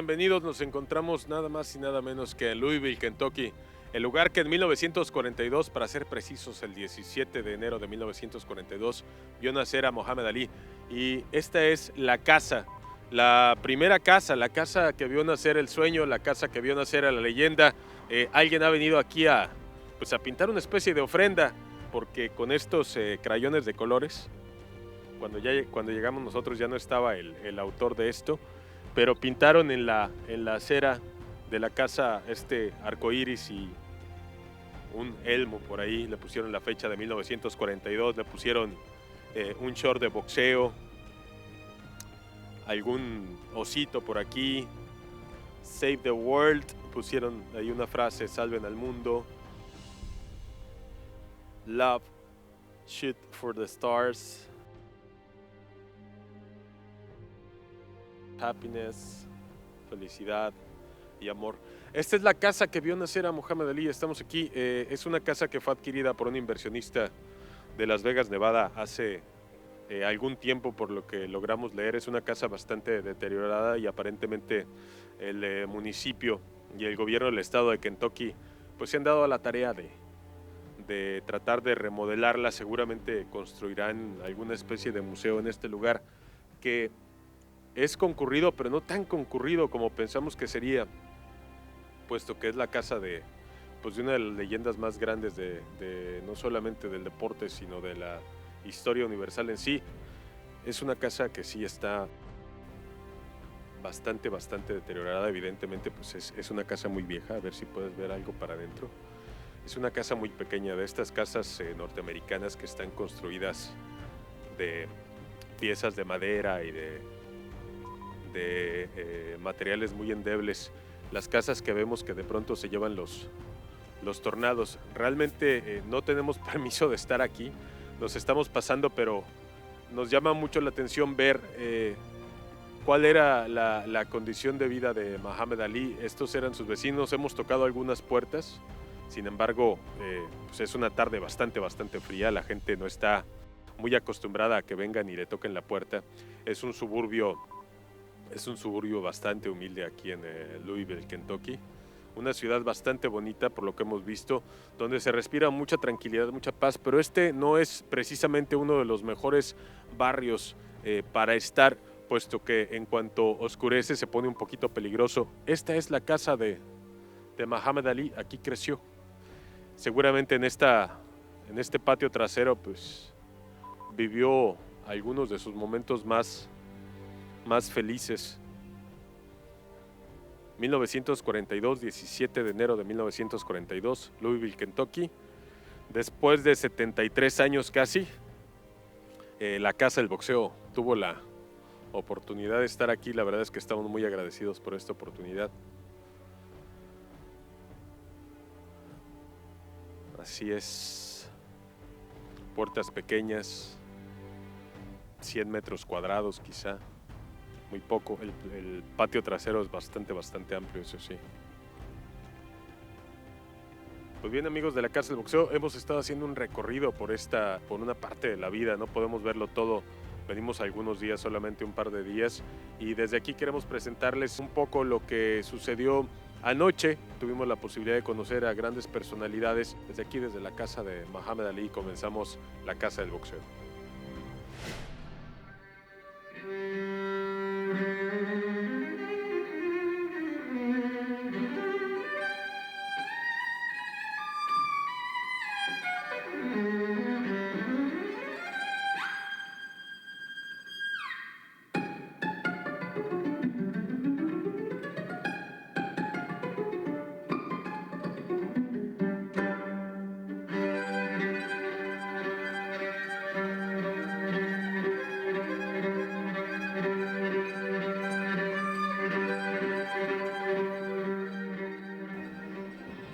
Bienvenidos, nos encontramos nada más y nada menos que en Louisville, Kentucky, el lugar que en 1942, para ser precisos, el 17 de enero de 1942, vio nacer a Mohamed Ali. Y esta es la casa, la primera casa, la casa que vio nacer el sueño, la casa que vio nacer a la leyenda. Alguien ha venido aquí pues a pintar una especie de ofrenda, porque con estos crayones de colores, cuando llegamos nosotros ya no estaba el autor de esto, pero pintaron en la acera de la casa este arco iris y un elmo por ahí, le pusieron la fecha de 1942, le pusieron un short de boxeo, algún osito por aquí, Save the World, pusieron ahí una frase, salven al mundo, Love, Shoot for the Stars, Happiness, felicidad y amor. Esta es la casa que vio nacer a Mohamed Ali. Estamos aquí. Es una casa que fue adquirida por un inversionista de Las Vegas, Nevada, hace algún tiempo, por lo que logramos leer. Es una casa bastante deteriorada y aparentemente el municipio y el gobierno del estado de Kentucky pues se han dado a la tarea de tratar de remodelarla. Seguramente construirán alguna especie de museo en este lugar que es concurrido, pero no tan concurrido como pensamos que sería, puesto que es la casa pues de una de las leyendas más grandes no solamente del deporte, sino de la historia universal en sí. Es una casa que sí está bastante deteriorada, evidentemente, pues es una casa muy vieja. A ver si puedes ver algo para adentro. Es una casa muy pequeña, de estas casas norteamericanas que están construidas de piezas de madera y de materiales muy endebles, las casas que vemos que de pronto se llevan los tornados. Realmente no tenemos permiso de estar aquí, nos estamos pasando, pero nos llama mucho la atención ver cuál era la condición de vida de Mohamed Ali. Estos eran sus vecinos, hemos tocado algunas puertas, sin embargo, pues es una tarde bastante fría, la gente no está muy acostumbrada a que vengan y le toquen la puerta. Es un suburbio bastante humilde aquí en Louisville, Kentucky. Una ciudad bastante bonita por lo que hemos visto, donde se respira mucha tranquilidad, mucha paz, pero este no es precisamente uno de los mejores barrios para estar, puesto que en cuanto oscurece se pone un poquito peligroso. Esta es la casa de Mohamed Ali, aquí creció. Seguramente en este patio trasero pues vivió algunos de sus momentos más felices. 1942, 17 de enero de 1942, Louisville, Kentucky. Después de 73 años casi, la casa del boxeo tuvo la oportunidad de estar aquí. La verdad es que estamos muy agradecidos por esta oportunidad. Así es, puertas pequeñas, 100 metros cuadrados quizá. Muy poco, el patio trasero es bastante amplio, eso sí. Pues bien, amigos de la Casa del Boxeo, hemos estado haciendo un recorrido por una parte de la vida, no podemos verlo todo, venimos algunos días, solamente un par de días, y desde aquí queremos presentarles un poco lo que sucedió anoche. Tuvimos la posibilidad de conocer a grandes personalidades. Desde aquí, desde la casa de Mohamed Ali, comenzamos la Casa del Boxeo.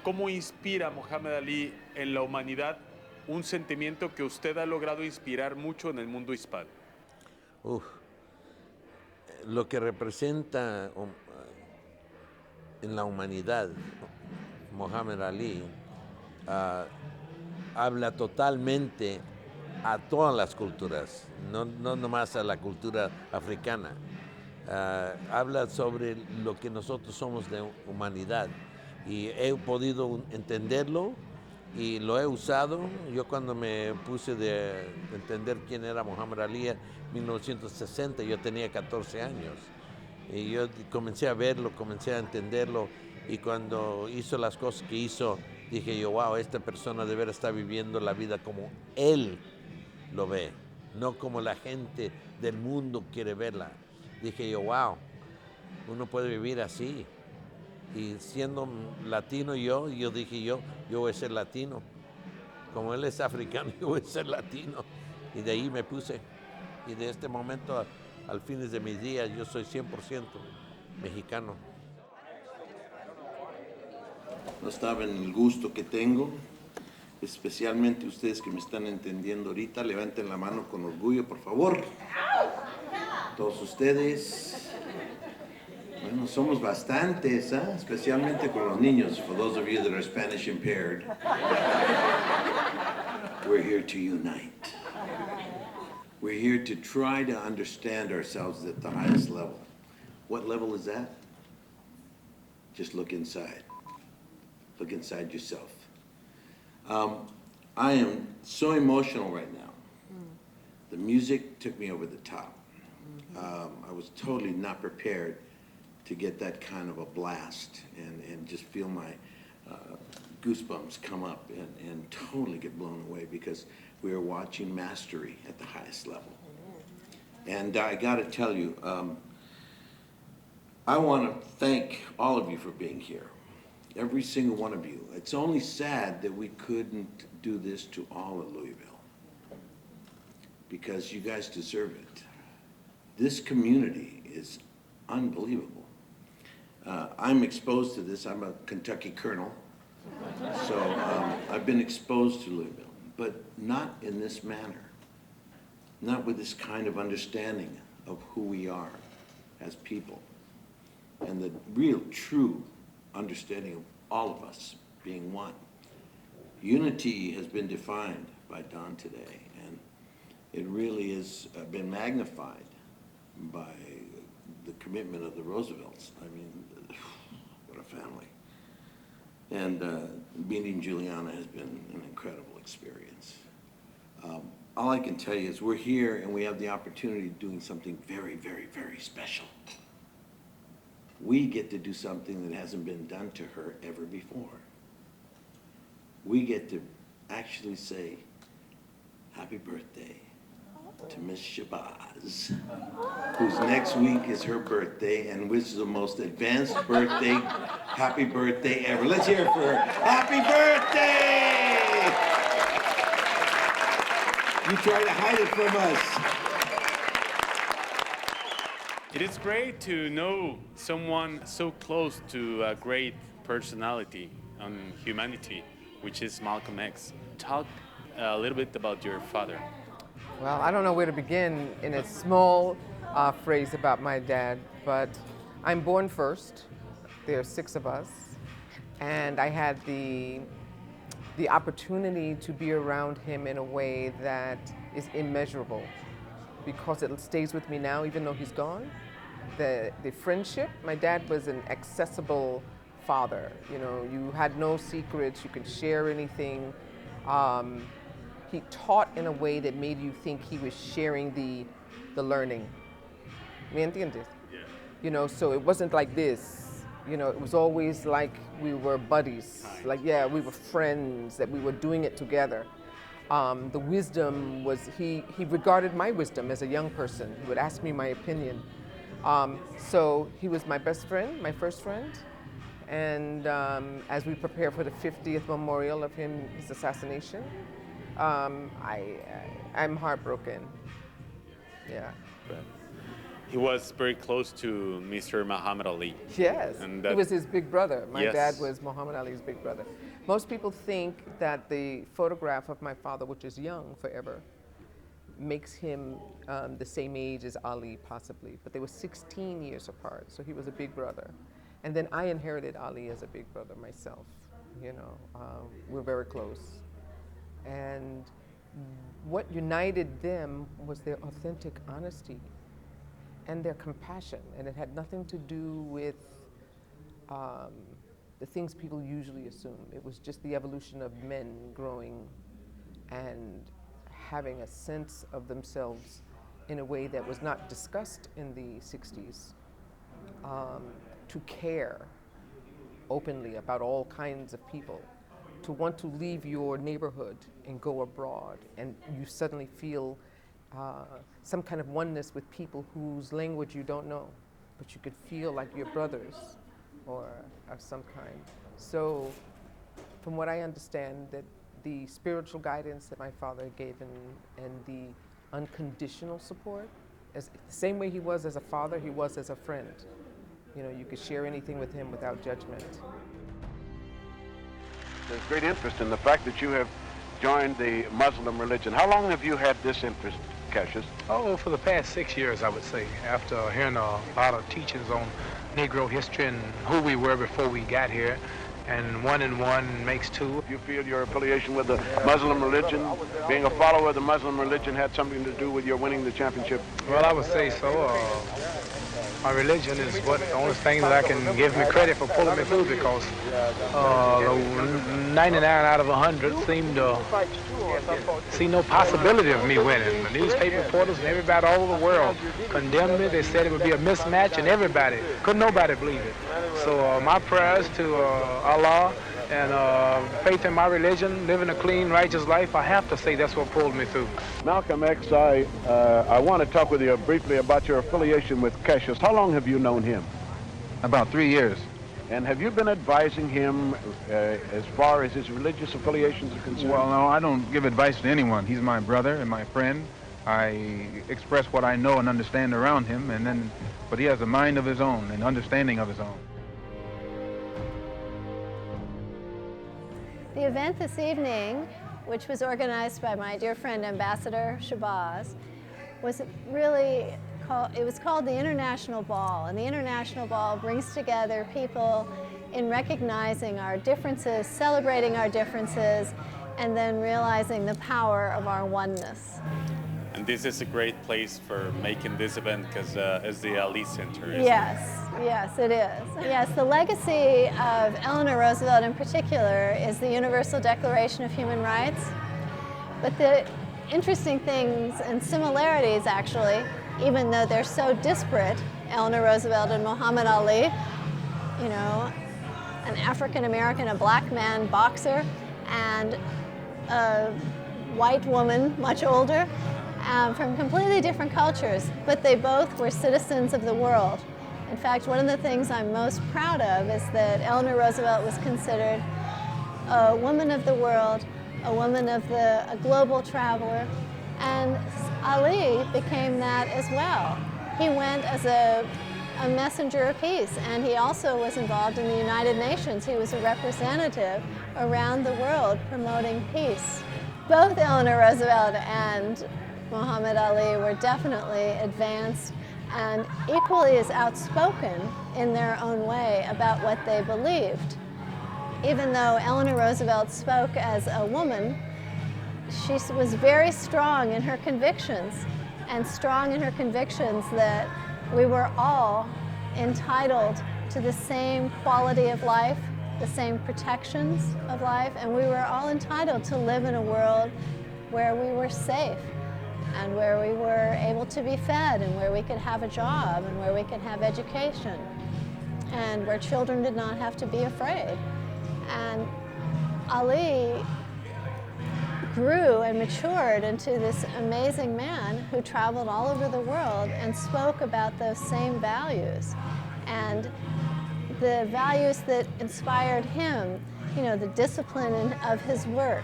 ¿Cómo inspira Mohamed Ali en la humanidad un sentimiento que usted ha logrado inspirar mucho en el mundo hispano? Uf, lo que representa en la humanidad Mohamed Ali habla totalmente a todas las culturas, no nomás a la cultura africana. habla sobre lo que nosotros somos de humanidad y he podido entenderlo y lo he usado. Yo cuando me puse de entender quién era Muhammad Ali en 1960, yo tenía 14 años y yo comencé a verlo, comencé a entenderlo y cuando hizo las cosas que hizo, dije yo, wow, esta persona de veras está viviendo la vida como él lo ve, no como la gente del mundo quiere verla. Dije yo, wow, uno puede vivir así. Y siendo latino yo dije yo voy a ser latino. Como él es africano, yo voy a ser latino. Y de ahí me puse. Y de este momento al fines de mis días yo soy 100% mexicano. No saben el gusto que tengo, especialmente ustedes que me están entendiendo ahorita. Levanten la mano con orgullo, por favor. Todos ustedes. Bueno, somos bastantes, ¿eh? Especialmente con los niños. For those of you that are Spanish impaired, we're here to unite. We're here to try to understand ourselves at the highest level. What level is that? Just look inside. Look inside yourself. I am so emotional right now. The music took me over the top. I was totally not prepared to get that kind of a blast and just feel my goosebumps come up and totally get blown away because we are watching mastery at the highest level. And I got to tell you, I want to thank all of you for being here. Every single one of you. It's only sad that we couldn't do this to all of Louisville because you guys deserve it. This community is unbelievable. I'm exposed to this. I'm a Kentucky colonel, so I've been exposed to Louisville, but not in this manner, not with this kind of understanding of who we are as people, and the real, true understanding of all of us being one. Unity has been defined by Don today, and it really has been magnified by the commitment of the Roosevelts. I mean, what a family. And meeting Juliana has been an incredible experience. All I can tell you is we're here and we have the opportunity of doing something very, very, very special. We get to do something that hasn't been done to her ever before. We get to actually say, happy birthday to Miss Shabazz, whose next week is her birthday and which is the most advanced birthday, happy birthday ever. Let's hear it for her. Happy birthday! You try to hide it from us. It is great to know someone so close to a great personality on humanity, which is Malcolm X. Talk a little bit about your father. Well, I don't know where to begin in a small phrase about my dad, but I'm born first. There are 6 of us, and I had the opportunity to be around him in a way that is immeasurable because it stays with me now, even though he's gone. The friendship, my dad was an accessible father. You know, you had no secrets, you could share anything. He taught in a way that made you think he was sharing the learning. ¿Me entiendes? Yeah. You know, so it wasn't like this. You know, it was always like we were buddies. Like, yeah, we were friends, that we were doing it together. The wisdom was, he regarded my wisdom as a young person. He would ask me my opinion. So he was my best friend, my first friend. And as we prepare for the 50th memorial of his assassination, I'm heartbroken. Yeah. But he was very close to Mr. Muhammad Ali. Yes, And he was his big brother. My Yes. dad was Muhammad Ali's big brother. Most people think that the photograph of my father, which is young forever, makes him the same age as Ali, possibly. But they were 16 years apart, so he was a big brother. And then I inherited Ali as a big brother myself. You know, we're very close. And what united them was their authentic honesty and their compassion. And it had nothing to do with the things people usually assume. It was just the evolution of men growing and having a sense of themselves in a way that was not discussed in the 60s, to care openly about all kinds of people, to want to leave your neighborhood and go abroad, and you suddenly feel some kind of oneness with people whose language you don't know, but you could feel like you're brothers or of some kind. So from what I understand, that the spiritual guidance that my father gave and the unconditional support, as the same way he was as a father, he was as a friend. You know, you could share anything with him without judgment. There's great interest in the fact that you have joined the Muslim religion. How long have you had this interest, Cassius? Oh, for the past 6 years, I would say, after hearing a lot of teachings on Negro history and who we were before we got here, and 1 and 1 makes 2. You feel your affiliation with the Muslim religion, being a follower of the Muslim religion, had something to do with your winning the championship? Well, I would say so. My religion is what the only thing that I can give me credit for pulling me through, because 99 out of 100 seemed to see no possibility of me winning. The newspaper reporters and everybody all over the world condemned me. They said it would be a mismatch, and couldn't nobody believe it. So my prayers to Allah and faith in my religion, living a clean, righteous life, I have to say that's what pulled me through. Malcolm X, I want to talk with you briefly about your affiliation with Cassius. How long have you known him? About 3 years. And have you been advising him as far as his religious affiliations are concerned? Well, no, I don't give advice to anyone. He's my brother and my friend. I express what I know and understand around him, but he has a mind of his own and understanding of his own. The event this evening, which was organized by my dear friend Ambassador Shabazz, was really called the International Ball. And the International Ball brings together people in recognizing our differences, celebrating our differences, and then realizing the power of our oneness. And this is a great place for making this event because it's the Ali Center. Yes, it is. Yes, the legacy of Eleanor Roosevelt in particular is the Universal Declaration of Human Rights. But the interesting things and similarities, actually, even though they're so disparate, Eleanor Roosevelt and Muhammad Ali, you know, an African American, a black man boxer, and a white woman, much older, from completely different cultures, but they both were citizens of the world. In fact, one of the things I'm most proud of is that Eleanor Roosevelt was considered a woman of the world, a global traveler, and Ali became that as well. He went as a messenger of peace, and he also was involved in the United Nations. He was a representative around the world promoting peace. Both Eleanor Roosevelt and Muhammad Ali were definitely advanced and equally as outspoken in their own way about what they believed. Even though Eleanor Roosevelt spoke as a woman, she was very strong in her convictions, and strong in her convictions that we were all entitled to the same quality of life, the same protections of life, and we were all entitled to live in a world where we were safe, and where we were able to be fed, and where we could have a job, and where we could have education, and where children did not have to be afraid. And Ali grew and matured into this amazing man who traveled all over the world and spoke about those same values. And the values that inspired him, you know, the discipline of his work,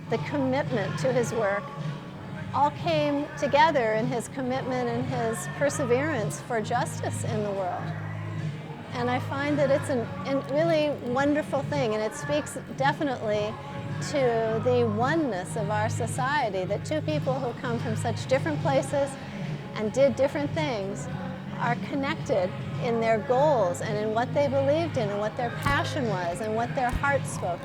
the commitment to his work, all came together in his commitment and his perseverance for justice in the world. And I find that it's a really wonderful thing, and it speaks definitely to the oneness of our society, that two people who come from such different places and did different things are connected in their goals and in what they believed in and what their passion was and what their heart spoke.